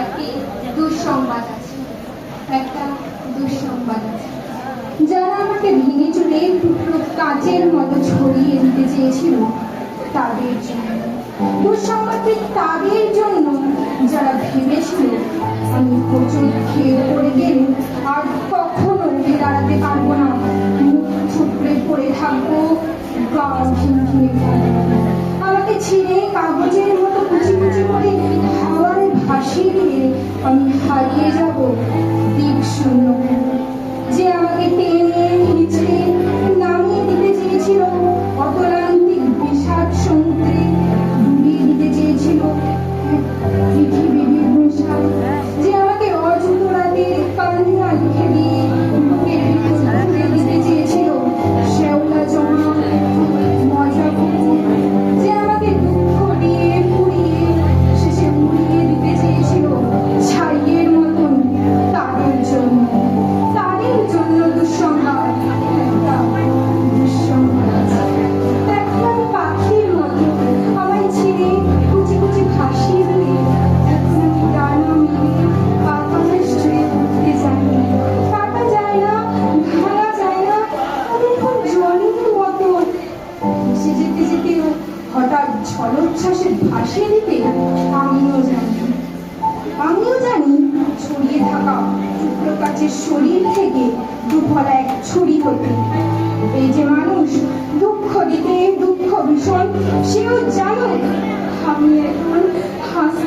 একটি দুঃসংবাদ আছে, একটা দুঃসংবাদ আছে। যারা আমাকে ভেঙে চুরে টুকরো কাচের মতো ছড়িয়ে দিতে চেয়েছিল তাদের জন্য, দুঃসংবাদটি তাদের জন্য যারা ভেবেছিল আমি প্রচুর খেয়ে পড়ে গেলে আর কখনো উঠে দাঁড়াতে পারবো না, মুখ থুবড়ে পড়ে থাকবো, গা ঝিমঝিমে থাকবে। আমাকে ছিঁড়ে কাগজের মতো কুচি কুচি করে হাওয়ায় ভাসিয়ে দিয়ে আমি হারিয়ে যাব দিক শূন্য। যে আমাকে টেনে হিচড়ে নামিয়ে দিতে চেয়েছিল অতলান্তিক বিষাদ সমুদ্রে, ডুবিয়ে দিতে চেয়েছিল পৃথিবী বিভূষণ, যে আমাকে অযুত রাতে কান্না লিখে দিয়ে বুকের ভিতর ঘুরে দিতে চেয়েছিল শ্যাওলা জমা মজা পুকুর, যে আমাকে দুঃখ দিয়ে পুড়িয়ে শেষে উড়িয়ে দিতে চেয়েছিল ছাইয়ের মতন, তাদের জন্য দুঃসংবাদ, একটা দুঃসংবাদ আছে। এখন আমি পাখির মতো আমায় ছিঁড়ে কুচি কুচি ভাসিয়ে দিয়ে এখন আমি ডানা মেলে আকাশ জুড়ে উঠতে যাই, কাটা যায় না, ভাঙা যায় না, আমি এখন জলের মতো ভেসে যেতে যেতেও হঠাৎ ঝলোচ্ছ্বাসে ভাসিয়ে দিতে আমিও জানি ছড়িয়ে থাকা টুকরো কাচের শরীর থেকে দুফলা এক ছড়ি হতে। এই যে মানুষ দুঃখ দিতে দুঃখ ভীষণ, সেও জানো আমি এখন হাসতে